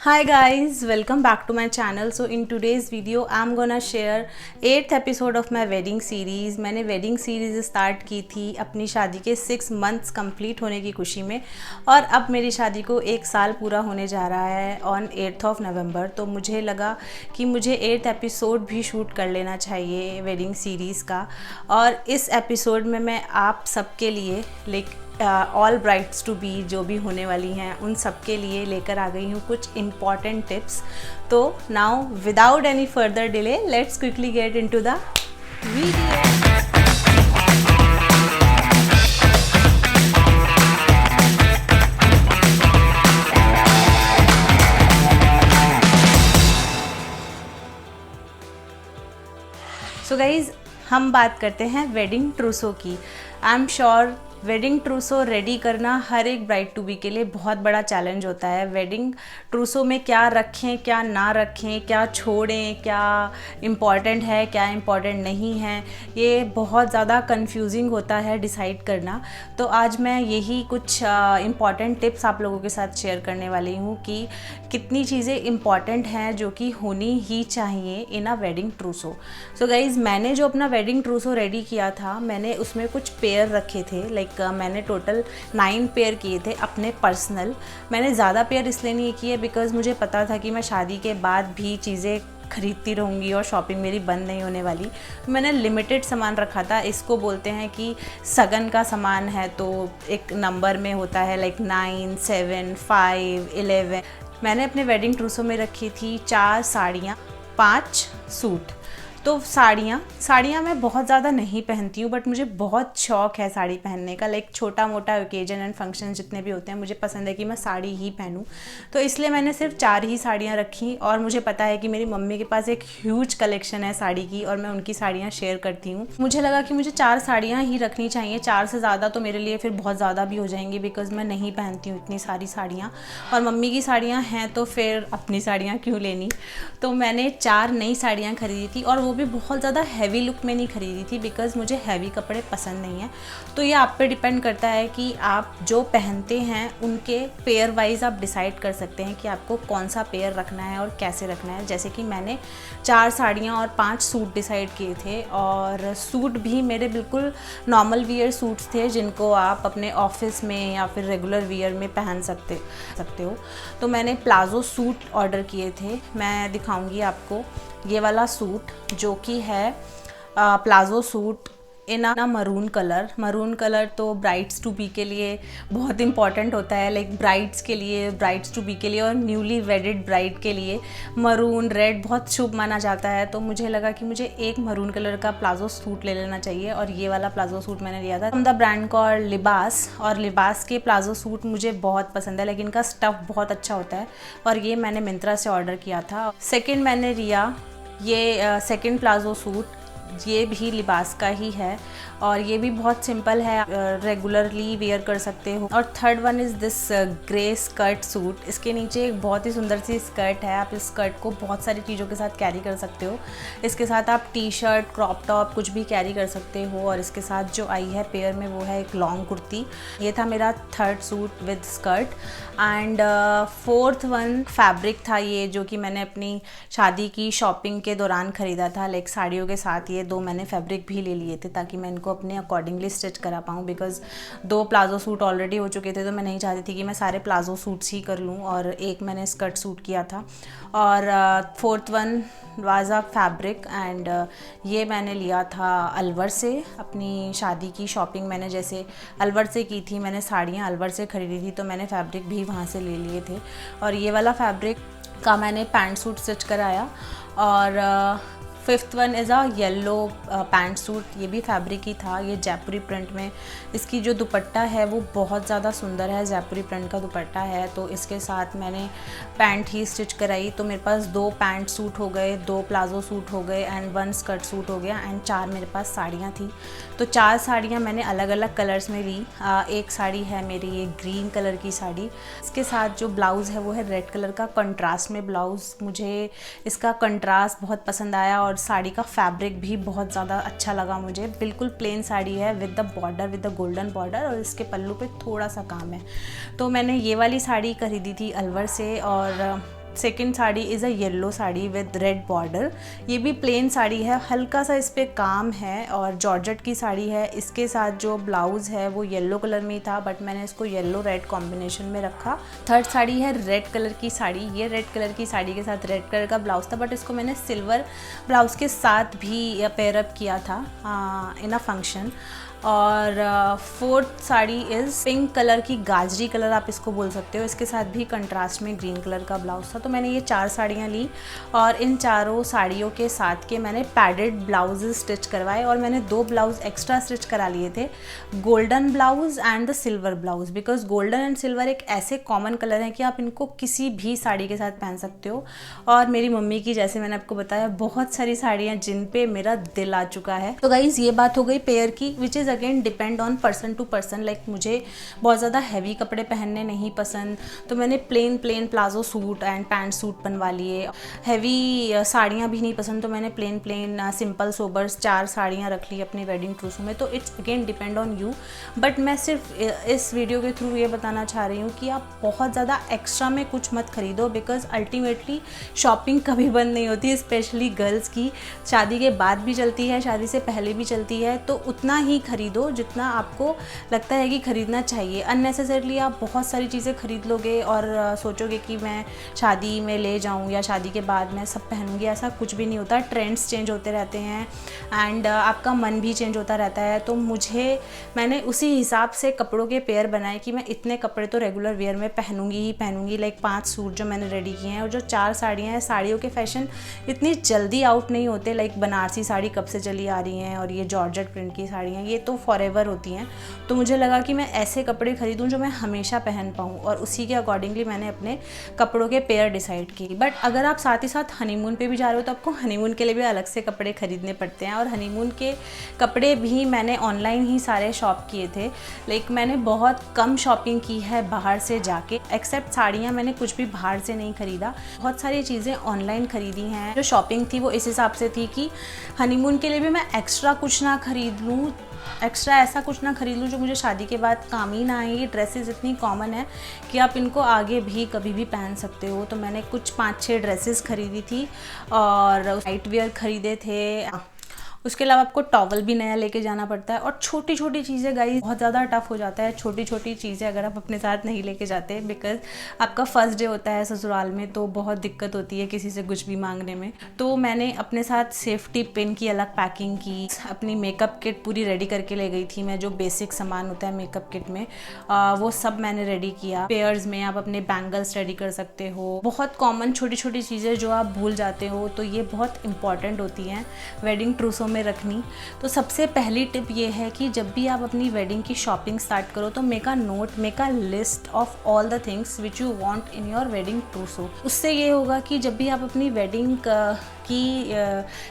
Hi guys, welcome back to my channel. So in today's video I'm gonna share 8th episode of my wedding series. मैंने wedding series start की थी अपनी शादी के 6 months complete होने की खुशी में, और अब मेरी शादी को 1 साल पूरा होने जा रहा है on 8th of November। तो मुझे लगा कि मुझे 8th एपिसोड भी शूट कर लेना चाहिए wedding series का, और इस एपिसोड में मैं आप सबके लिए ऑल ब्राइड्स टू बी जो भी होने वाली हैं उन सब के लिए लेकर आ गई हूँ कुछ इम्पॉर्टेंट टिप्स। तो now without any further delay let's quickly get into the video. So guys, हम बात करते हैं वेडिंग ट्रूसो की। I am sure wedding ट्रूसो ready करना हर एक ब्राइड टू बी के लिए बहुत बड़ा चैलेंज होता है। वेडिंग ट्रूसो में क्या रखें, क्या ना रखें, क्या छोड़ें, क्या इम्पॉर्टेंट है, क्या इम्पॉर्टेंट नहीं है, ये बहुत ज़्यादा कंफ्यूजिंग होता है डिसाइड करना। तो आज मैं यही कुछ इम्पॉर्टेंट टिप्स आप लोगों के साथ शेयर करने वाली हूँ कि कितनी चीज़ें इम्पॉर्टेंट हैं जो कि होनी ही चाहिए इन a wedding trousseau. So guys, मैंने जो अपना वेडिंग ट्रूसो रेडी किया था, मैंने उसमें कुछ पेयर रखे थे। मैंने टोटल 9 पेयर किए थे अपने पर्सनल। मैंने ज़्यादा पेयर इसलिए नहीं किए बिकॉज़ मुझे पता था कि मैं शादी के बाद भी चीज़ें खरीदती रहूँगी और शॉपिंग मेरी बंद नहीं होने वाली। तो मैंने लिमिटेड सामान रखा था। इसको बोलते हैं कि सगन का सामान है, तो एक नंबर में होता है 9, 7, 5, 11। मैंने अपने वेडिंग ट्रूसो में रखी थी 4 साड़ियाँ, 5 सूट। तो साड़ियाँ मैं बहुत ज़्यादा नहीं पहनती हूँ, बट मुझे बहुत शौक़ है साड़ी पहनने का। छोटा मोटा ओकेजन एंड फंक्शन जितने भी होते हैं, मुझे पसंद है कि मैं साड़ी ही पहनूँ। तो इसलिए मैंने सिर्फ 4 ही साड़ियाँ रखी, और मुझे पता है कि मेरी मम्मी के पास एक ह्यूज कलेक्शन है साड़ी की, और मैं उनकी साड़ियाँ शेयर करती हूँ। मुझे लगा कि मुझे 4 साड़ियाँ ही रखनी चाहिए। 4 से ज़्यादा तो मेरे लिए फिर बहुत ज़्यादा भी हो जाएंगी, बिकॉज़ मैं नहीं पहनती हूँ इतनी सारी साड़ियाँ, और मम्मी की साड़ियाँ हैं तो फिर अपनी साड़ियाँ क्यों लेनी। तो मैंने 4 नई साड़ियाँ खरीदी थी, और वो भी बहुत ज़्यादा हैवी लुक में नहीं खरीदी थी बिकॉज़ मुझे हैवी कपड़े पसंद नहीं है। तो ये आप पे डिपेंड करता है कि आप जो पहनते हैं उनके पेयर वाइज आप डिसाइड कर सकते हैं कि आपको कौन सा पेयर रखना है और कैसे रखना है। जैसे कि मैंने 4 साड़ियाँ और 5 सूट डिसाइड किए थे, और सूट भी मेरे बिल्कुल नॉर्मल वियर सूट्स थे जिनको आप अपने ऑफिस में या फिर रेगुलर वियर में पहन सकते हो। तो मैंने प्लाज़ो सूट ऑर्डर किए थे। मैं दिखाऊंगी आपको ये वाला सूट, जो कि है palazzo suit in a maroon colour. तो ब्राइड्स टू बी के लिए बहुत इंपॉर्टेंट होता है, ब्राइड्स के लिए, ब्राइड्स टू बी के लिए और न्यूली वेडिड ब्राइड के लिए मरून रेड बहुत शुभ माना जाता है। तो मुझे लगा कि मुझे एक मरून कलर का प्लाज़ो सूट ले लेना चाहिए, और ये वाला प्लाज़ो सूट मैंने लिया था द ब्रांड कॉल्ड लिबास। और लिबास के प्लाज़ो सूट मुझे बहुत पसंद है, लेकिन इनका स्टफ़ बहुत अच्छा होता है, और ये मैंने मिंत्रा से ऑर्डर किया था। सेकेंड मैंने लिया ये सेकेंड प्लाज़ो सूट, ये भी लिबास का ही है, और ये भी बहुत सिंपल है, रेगुलरली वेयर कर सकते हो। और third one is this grey skirt suit. इसके नीचे एक बहुत ही सुंदर सी स्कर्ट है। आप इस स्कर्ट को बहुत सारी चीज़ों के साथ कैरी कर सकते हो। इसके साथ आप टी शर्ट, क्रॉप टॉप कुछ भी कैरी कर सकते हो। और इसके साथ जो आई है पेयर में वो है एक लॉन्ग कुर्ती। ये था मेरा third suit with skirt. And fourth one fabric था ये, जो कि मैंने अपनी शादी की शॉपिंग के दौरान ख़रीदा था। साड़ियों के साथ ये 2 मैंने फैब्रिक भी ले लिए थे ताकि मैं इनको अपने अकॉर्डिंगली स्टिच करा पाऊँ, बिकॉज़ 2 प्लाज़ो सूट ऑलरेडी हो चुके थे, तो मैं नहीं चाहती थी कि मैं सारे प्लाज़ो सूट्स ही कर लूँ, और एक मैंने स्कर्ट सूट किया था। और fourth one was a fabric, and ये मैंने लिया था अलवर से। अपनी शादी की शॉपिंग मैंने जैसे अलवर से की थी, मैंने साड़ियाँ अलवर से ख़रीदी थी, तो मैंने फैब्रिक भी वहाँ से ले लिए थे। और ये वाला फैब्रिक का मैंने पैंट सूट स्टिच कराया। और fifth one is a yellow pant suit. ये भी फैब्रिक ही था, ये जयपुरी प्रिंट में। इसकी जो दुपट्टा है वो बहुत ज़्यादा सुंदर है, जयपुरी प्रिंट का दुपट्टा है। तो इसके साथ मैंने पैंट ही स्टिच कराई। तो मेरे पास 2 पैंट सूट हो गए, 2 प्लाज़ो सूट हो गए, एंड 1 स्कर्ट सूट हो गया, एंड 4 मेरे पास साड़ियाँ थी। तो 4 साड़ियाँ मैंने अलग अलग कलर्स में ली। एक साड़ी है मेरी ये ग्रीन कलर की साड़ी। इसके साथ जो ब्लाउज़ है वो है रेड कलर का कंट्रास्ट में ब्लाउज़। मुझे इसका कंट्रास्ट बहुत पसंद आया, और साड़ी का फैब्रिक भी बहुत ज़्यादा अच्छा लगा मुझे। बिल्कुल प्लेन साड़ी है with the border, with the golden border, और इसके पल्लू पे थोड़ा सा काम है। तो मैंने ये वाली साड़ी खरीदी थी अलवर से, और second sari is a yellow sari with red border. ये भी प्लेन साड़ी है, हल्का सा इस पर काम है और जॉर्जेट की साड़ी है। इसके साथ जो ब्लाउज़ है वो येलो कलर में ही था, बट मैंने इसको येलो रेड कॉम्बिनेशन में रखा। थर्ड साड़ी है रेड कलर की साड़ी। ये रेड कलर की साड़ी के साथ रेड कलर का ब्लाउज़ था, बट इसको मैंने सिल्वर ब्लाउज़ के साथ भी पेयर अप किया था इन अ फंक्शन। और fourth sari is pink colour की, गाजरी कलर आप इसको बोल सकते हो। इसके साथ भी कंट्रास्ट में ग्रीन कलर का ब्लाउज़ था। तो मैंने ये 4 साड़ियाँ ली और इन चारों साड़ियों के साथ के मैंने पैडेड ब्लाउज स्टिच करवाए और मैंने 2 ब्लाउज़ एक्स्ट्रा स्टिच करा लिए थे, golden blouse and the silver blouse. Because golden and silver एक ऐसे कॉमन कलर हैं कि आप इनको किसी भी साड़ी के साथ पहन सकते हो। और मेरी मम्मी की, जैसे मैंने आपको बताया, बहुत सारी साड़ियाँ जिन पे मेरा दिल आ चुका है। तो गाइज़ ये बात हो गई पेयर की, which is again depend on person to person. Like मुझे बहुत ज़्यादा हैवी कपड़े पहनने नहीं पसंद, तो मैंने plain palazzo suit and pant suit बनवा लिए। हैवी साड़ियाँ भी नहीं पसंद, तो मैंने प्लेन सिंपल सोबर्स 4 साड़ियाँ रख ली अपनी वेडिंग ट्रूसो में। तो it's again depend on you. But मैं सिर्फ इस वीडियो के थ्रू ये बताना चाह रही हूँ कि आप बहुत ज़्यादा एक्स्ट्रा में कुछ मत खरीदो, बिकॉज अल्टीमेटली शॉपिंग कभी बंद नहीं होती, स्पेशली गर्ल्स की। शादी के बाद भी चलती है, शादी से पहले भी चलती है। तो उतना ही खरीदो जितना आपको लगता है कि ख़रीदना चाहिए। अननेसेसरली आप बहुत सारी चीज़ें खरीद लोगे और सोचोगे कि मैं शादी में ले जाऊं या शादी के बाद मैं सब पहनूंगी, ऐसा कुछ भी नहीं होता। ट्रेंड्स चेंज होते रहते हैं एंड आपका मन भी चेंज होता रहता है। तो मैंने उसी हिसाब से कपड़ों के पेयर बनाए कि मैं इतने कपड़े तो रेगुलर वेयर में पहनूंगी ही पहनूंगी। लाइक 5 सूट जो मैंने रेडी किए हैं और जो 4 साड़ियाँ हैं, साड़ियों के फैशन इतनी जल्दी आउट नहीं होते। लाइक बनारसी साड़ी कब से चली आ रही हैं और ये जॉर्जेट प्रिंट की साड़ियाँ, ये तो फॉरएवर होती हैं। तो मुझे लगा कि मैं ऐसे कपड़े खरीदूं जो मैं हमेशा पहन पाऊँ, और उसी के अकॉर्डिंगली मैंने अपने कपड़ों के पेयर डिसाइड किए। बट अगर आप साथ ही साथ हनीमून पे भी जा रहे हो तो आपको हनीमून के लिए भी अलग से कपड़े खरीदने पड़ते हैं। और हनीमून के कपड़े भी मैंने ऑनलाइन ही सारे शॉप किए थे। लाइक मैंने बहुत कम शॉपिंग की है बाहर से जाके, एक्सेप्ट साड़ियाँ मैंने कुछ भी बाहर से नहीं खरीदा। बहुत सारी चीज़ें ऑनलाइन खरीदी हैं। जो शॉपिंग थी वो इस हिसाब से थी कि हनीमून के लिए भी मैं एक्स्ट्रा कुछ ना खरीद लूँ, एक्स्ट्रा ऐसा कुछ ना खरीद लूँ जो मुझे शादी के बाद काम ही ना आए। ये ड्रेसेस इतनी कॉमन है कि आप इनको आगे भी कभी भी पहन सकते हो। तो मैंने कुछ 5-6 ड्रेसेस खरीदी थी और नाइट वेयर खरीदे थे। उसके अलावा आपको टॉवल भी नया लेके जाना पड़ता है। और छोटी छोटी चीज़ें गाइस बहुत ज़्यादा टफ हो जाता है। छोटी छोटी चीज़ें अगर आप अपने साथ नहीं लेके जाते, बिकॉज आपका फर्स्ट डे होता है ससुराल में, तो बहुत दिक्कत होती है किसी से कुछ भी मांगने में। तो मैंने अपने साथ सेफ्टी पिन की अलग पैकिंग की, अपनी मेकअप किट पूरी रेडी करके ले गई थी मैं। जो बेसिक सामान होता है मेकअप किट में वो सब मैंने रेडी किया। पेयर्स में आप अपने बैंगल्स रेडी कर सकते हो। बहुत कॉमन छोटी छोटी चीज़ें जो आप भूल जाते हो, तो ये बहुत इंपॉर्टेंट होती हैं वेडिंग ट्रूसो में रखनी। तो सबसे पहली टिप ये है कि जब भी आप अपनी वेडिंग की शॉपिंग स्टार्ट करो तो make a list of all the things which you want in your wedding ट्रूसो। उससे ये होगा कि जब भी आप अपनी वेडिंग की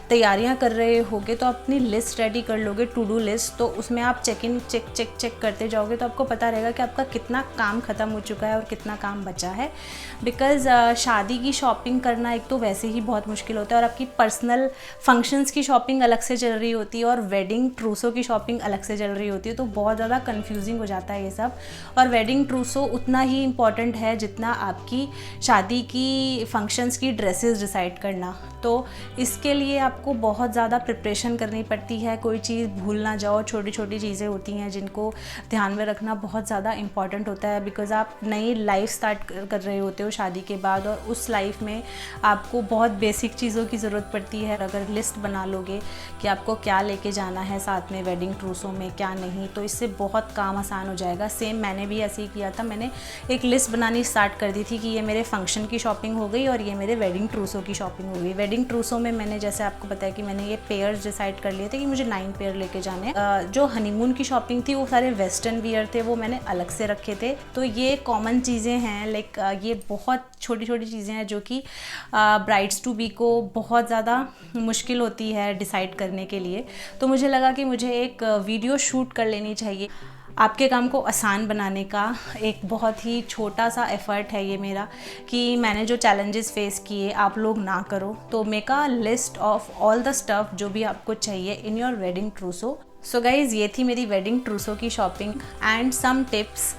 तैयारियां कर रहे होगे तो अपनी लिस्ट रेडी कर लोगे, टू डू लिस्ट। तो उसमें आप चेक करते जाओगे तो आपको पता रहेगा कि आपका कितना काम ख़त्म हो चुका है और कितना काम बचा है। बिकॉज़ शादी की शॉपिंग करना एक तो वैसे ही बहुत मुश्किल होता है, और आपकी पर्सनल फंक्शंस की शॉपिंग अलग से चल रही होती है और वेडिंग ट्रूसो की शॉपिंग अलग से चल रही होती है। तो बहुत ज़्यादा कन्फ्यूजिंग हो जाता है ये सब। और वेडिंग ट्रूसो उतना ही इम्पॉर्टेंट है जितना आपकी शादी की फंक्शंस की ड्रेसेस डिसाइड करना। तो इसके लिए आपको बहुत ज़्यादा प्रिपरेशन करनी पड़ती है। कोई चीज़ भूल ना जाओ, छोटी छोटी चीज़ें होती हैं जिनको ध्यान में रखना बहुत ज़्यादा इंपॉर्टेंट होता है। बिकॉज़ आप नई लाइफ स्टार्ट कर रहे होते हो शादी के बाद, और उस लाइफ में आपको बहुत बेसिक चीज़ों की ज़रूरत पड़ती है। अगर लिस्ट बना लोगे कि आपको क्या लेके जाना है साथ में वेडिंग ट्रूसो में, क्या नहीं, तो इससे बहुत काम आसान हो जाएगा। सेम मैंने भी ऐसे ही किया था। मैंने एक लिस्ट बनानी स्टार्ट कर दी थी कि ये मेरे फंक्शन की शॉपिंग हो गई और ये मेरे वेडिंग ट्रूसो की शॉपिंग हो गई। वेडिंग ट्रूसो में मैंने जैसे आपको बताया कि मैंने ये पेयर्स डिसाइड कर लिए थे कि मुझे 9 पेयर लेके जाने। जो हनीमून की शॉपिंग थी वो सारे वेस्टर्न वियर थे, वो मैंने अलग से रखे थे। तो ये कॉमन चीज़ें हैं। लाइक ये बहुत छोटी छोटी चीज़ें हैं जो कि ब्राइड्स टू बी को बहुत ज़्यादा मुश्किल होती है डिसाइड करने के लिए। तो मुझे लगा कि मुझे एक वीडियो शूट कर लेनी चाहिए। आपके काम को आसान बनाने का एक बहुत ही छोटा सा एफ़र्ट है ये मेरा, कि मैंने जो चैलेंजेस फेस किए आप लोग ना करो। तो make a list of all the stuff जो भी आपको चाहिए in your wedding trousseau. So guys, ये थी मेरी वेडिंग ट्रूसो की shopping and some tips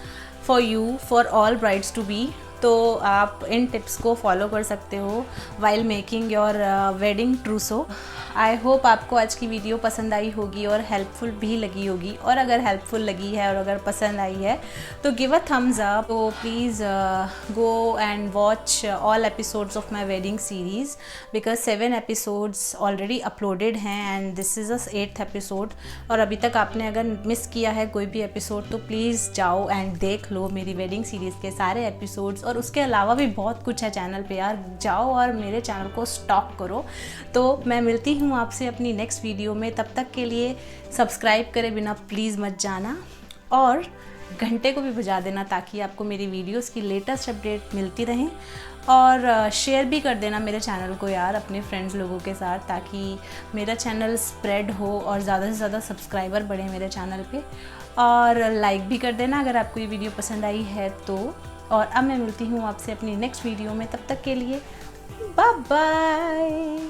for you for all brides to be. तो आप इन टिप्स को फॉलो कर सकते हो while making your wedding trousseau. I hope आपको आज की वीडियो पसंद आई होगी और हेल्पफुल भी लगी होगी, और अगर हेल्पफुल लगी है और अगर पसंद आई है तो गिव अ थम्स अप। तो please go and watch all episodes of my wedding series because 7 episodes already uploaded हैं and this is a 8th episode. और अभी तक आपने अगर मिस किया है कोई भी एपिसोड तो प्लीज़ जाओ एंड देख लो मेरी वेडिंग सीरीज़ के सारे एपिसोड्स। और उसके अलावा भी बहुत कुछ है चैनल पे यार, जाओ और मेरे चैनल को स्टॉक करो। तो मैं मिलती हूँ आपसे अपनी नेक्स्ट वीडियो में, तब तक के लिए सब्सक्राइब करे बिना प्लीज़ मत जाना और घंटे को भी बजा देना ताकि आपको मेरी वीडियोस की लेटेस्ट अपडेट मिलती रहें। और शेयर भी कर देना मेरे चैनल को यार अपने फ्रेंड्स लोगों के साथ, ताकि मेरा चैनल स्प्रेड हो और ज़्यादा से ज़्यादा सब्सक्राइबर बढ़े मेरे चैनल पे। और लाइक भी कर देना अगर आपको ये वीडियो पसंद आई है तो। और अब मैं मिलती हूँ आपसे अपनी नेक्स्ट वीडियो में, तब तक के लिए बाय बाय।